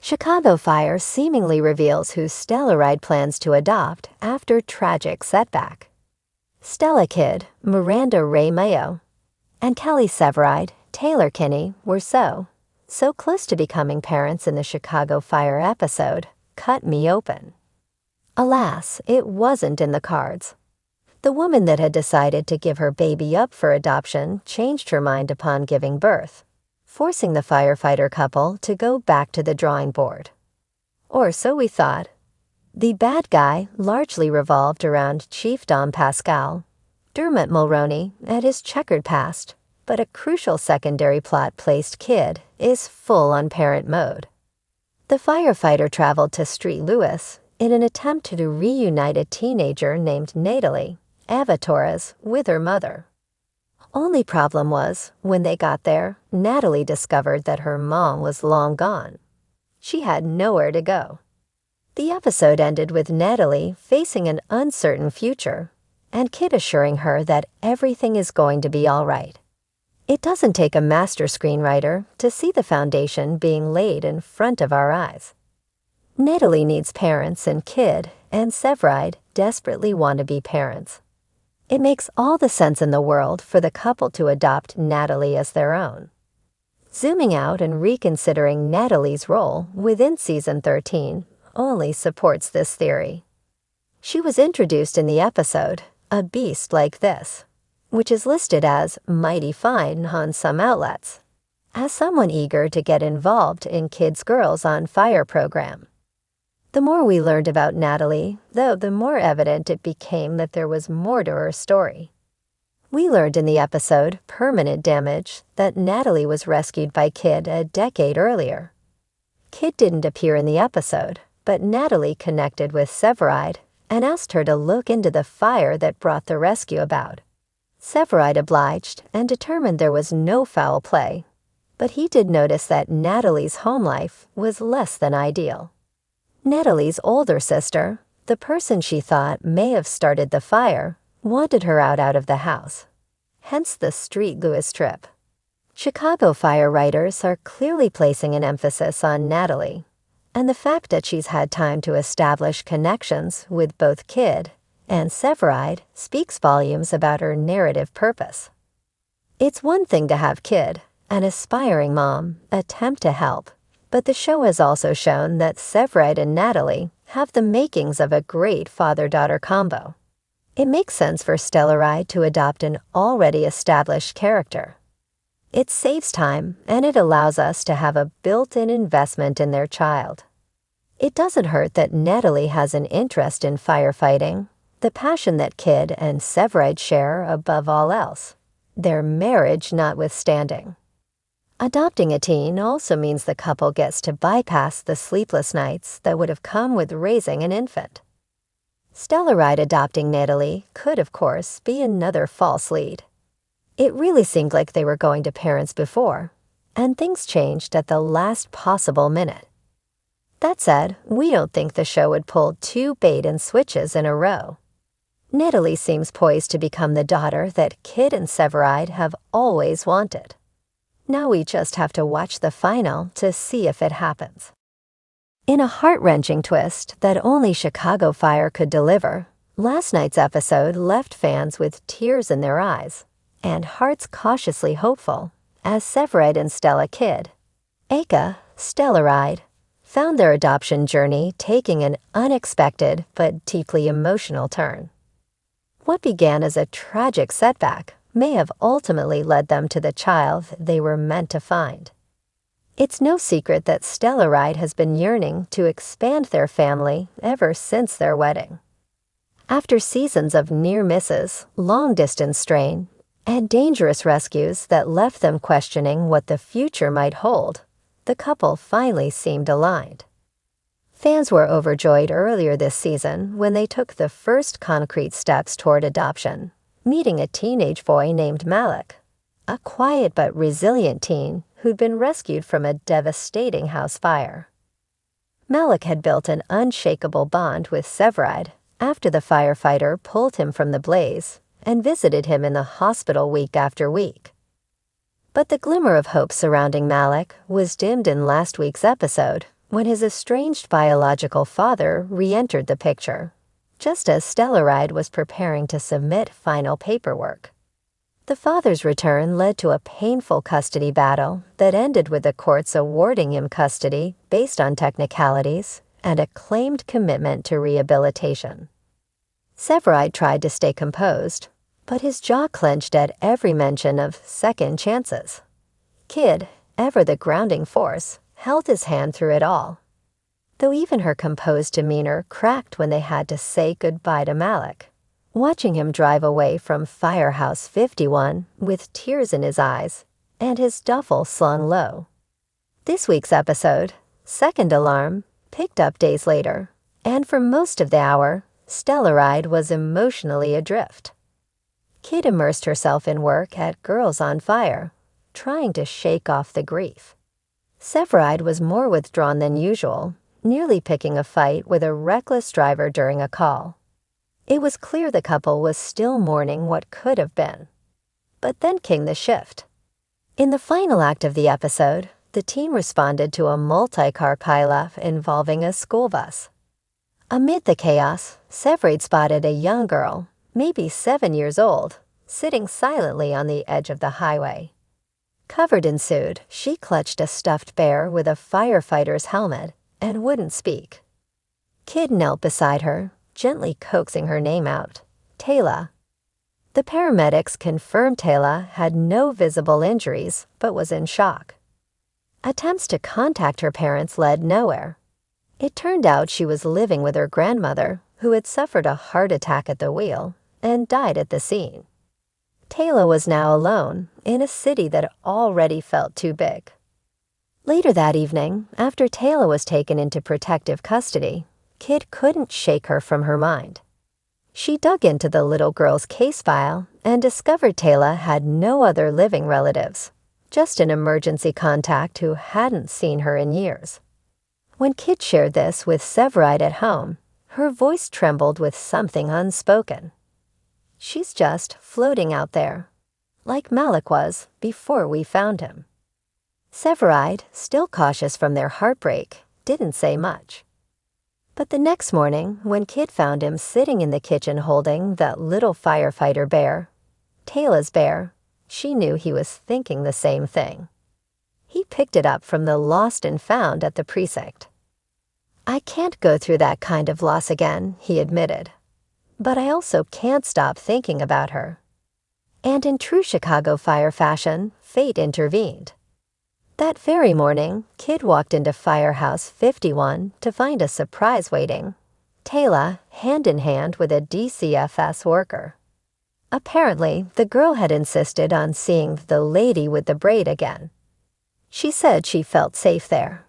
Chicago fire seemingly reveals who Stellaride plans to adopt after tragic setback. Stella Kidd, Miranda Ray Mayo, and Kelly Severide, Taylor Kinney were so close to becoming parents in the Chicago fire episode, Cut Me Open. Alas, it wasn't in the cards. The woman that had decided to give her baby up for adoption changed her mind upon giving birth, forcing the firefighter couple to go back to the drawing board. Or so we thought. The bad guy largely revolved around Chief Dom Pascal, Dermot Mulroney, and his checkered past, but a crucial secondary plot placed Kidd is full on parent mode. The firefighter traveled to St. Louis in an attempt to reunite a teenager named Natalie, Ava Torres, with her mother. Only problem was, when they got there, Natalie discovered that her mom was long gone. She had nowhere to go. The episode ended with Natalie facing an uncertain future, and Kidd assuring her that everything is going to be all right. It doesn't take a master screenwriter to see the foundation being laid in front of our eyes. Natalie needs parents, and Kidd and Severide desperately want to be parents. It makes all the sense in the world for the couple to adopt Natalie as their own. Zooming out and reconsidering Natalie's role within Season 13 only supports this theory. She was introduced in the episode, A Beast Like This, which is listed as mighty fine on some outlets, as someone eager to get involved in Kids Girls on Fire program. The more we learned about Natalie, though, the more evident it became that there was more to her story. We learned in the episode Permanent Damage that Natalie was rescued by Kidd a decade earlier. Kidd didn't appear in the episode, but Natalie connected with Severide and asked her to look into the fire that brought the rescue about. Severide obliged and determined there was no foul play, but he did notice that Natalie's home life was less than ideal. Natalie's older sister, the person she thought may have started the fire, wanted her out of the house. Hence the St. Louis trip. Chicago fire writers are clearly placing an emphasis on Natalie, and the fact that she's had time to establish connections with both Kidd and Severide speaks volumes about her narrative purpose. It's one thing to have Kidd, an aspiring mom, attempt to help, but the show has also shown that Severide and Natalie have the makings of a great father-daughter combo. It makes sense for Stellaride to adopt an already established character. It saves time, and it allows us to have a built-in investment in their child. It doesn't hurt that Natalie has an interest in firefighting, the passion that Kidd and Severide share above all else, their marriage notwithstanding. Adopting a teen also means the couple gets to bypass the sleepless nights that would have come with raising an infant. Stellaride adopting Natalie could, of course, be another false lead. It really seemed like they were going to parents before, and things changed at the last possible minute. That said, we don't think the show would pull two bait and switches in a row. Natalie seems poised to become the daughter that Kidd and Severide have always wanted. Now we just have to watch the final to see if it happens. In a heart-wrenching twist that only Chicago Fire could deliver, last night's episode left fans with tears in their eyes and hearts cautiously hopeful as Severide and Stella Kidd, aka Stellaride, found their adoption journey taking an unexpected but deeply emotional turn. What began as a tragic setback may have ultimately led them to the child they were meant to find. It's no secret that Stellaride has been yearning to expand their family ever since their wedding. After seasons of near misses, long-distance strain, and dangerous rescues that left them questioning what the future might hold, the couple finally seemed aligned. Fans were overjoyed earlier this season when they took the first concrete steps toward adoption, meeting a teenage boy named Malik, a quiet but resilient teen who'd been rescued from a devastating house fire. Malik had built an unshakable bond with Severide after the firefighter pulled him from the blaze and visited him in the hospital week after week. But the glimmer of hope surrounding Malik was dimmed in last week's episode when his estranged biological father re-entered the picture, just as Stellaride was preparing to submit final paperwork. The father's return led to a painful custody battle that ended with the courts awarding him custody based on technicalities and a claimed commitment to rehabilitation. Severide tried to stay composed, but his jaw clenched at every mention of second chances. Kid, ever the grounding force, held his hand through it all, though even her composed demeanor cracked when they had to say goodbye to Malik, watching him drive away from Firehouse 51 with tears in his eyes and his duffel slung low. This week's episode, Second Alarm, picked up days later, and for most of the hour, Stellaride was emotionally adrift. Kid immersed herself in work at Girls on Fire, trying to shake off the grief. Severide was more withdrawn than usual, nearly picking a fight with a reckless driver during a call. It was clear the couple was still mourning what could have been. But then came the shift. In the final act of the episode, the team responded to a multi-car pileup involving a school bus. Amid the chaos, Severide spotted a young girl, maybe 7 years old, sitting silently on the edge of the highway. Covered in soot, she clutched a stuffed bear with a firefighter's helmet and wouldn't speak. Kid knelt beside her, gently coaxing her name out, Taylor. The paramedics confirmed Taylor had no visible injuries but was in shock. Attempts to contact her parents led nowhere. It turned out she was living with her grandmother, who had suffered a heart attack at the wheel and died at the scene. Taylor was now alone in a city that already felt too big. Later that evening, after Taylor was taken into protective custody, Kid couldn't shake her from her mind. She dug into the little girl's case file and discovered Taylor had no other living relatives, just an emergency contact who hadn't seen her in years. When Kid shared this with Severide at home, her voice trembled with something unspoken. She's just floating out there, like Malik was before we found him. Severide, still cautious from their heartbreak, didn't say much. But the next morning, when Kid found him sitting in the kitchen holding that little firefighter bear, Taylor's bear, she knew he was thinking the same thing. He picked it up from the lost and found at the precinct. "I can't go through that kind of loss again," he admitted. "But I also can't stop thinking about her." And in true Chicago Fire fashion, fate intervened. That very morning, Kid walked into Firehouse 51 to find a surprise waiting. Taylor, hand in hand with a DCFS worker. Apparently, the girl had insisted on seeing the lady with the braid again. She said she felt safe there.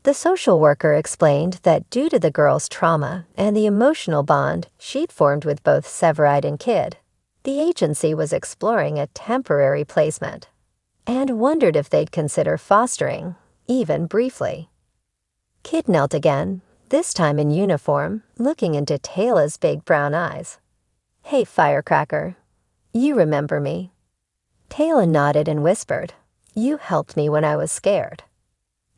The social worker explained that due to the girl's trauma and the emotional bond she'd formed with both Severide and Kid, the agency was exploring a temporary placement and wondered if they'd consider fostering, even briefly. Kid knelt again, this time in uniform, looking into Taylor's big brown eyes. "Hey, firecracker, you remember me?" Taylor nodded and whispered, "You helped me when I was scared."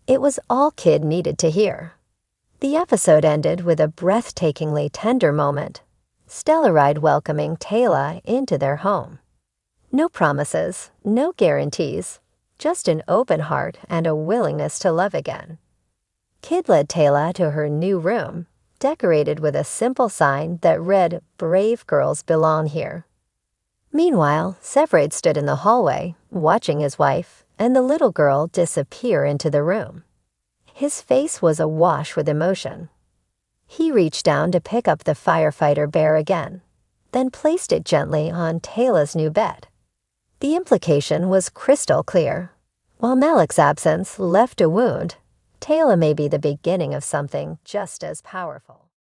It was all Kid needed to hear. The episode ended with a breathtakingly tender moment, Stellaride welcoming Taylor into their home. No promises, no guarantees, just an open heart and a willingness to love again. Kid led Taylor to her new room, decorated with a simple sign that read, "Brave girls belong here." Meanwhile, Severide stood in the hallway, watching his wife and the little girl disappear into the room. His face was awash with emotion. He reached down to pick up the firefighter bear again, then placed it gently on Taylor's new bed. The implication was crystal clear. While Malik's absence left a wound, Taylor may be the beginning of something just as powerful.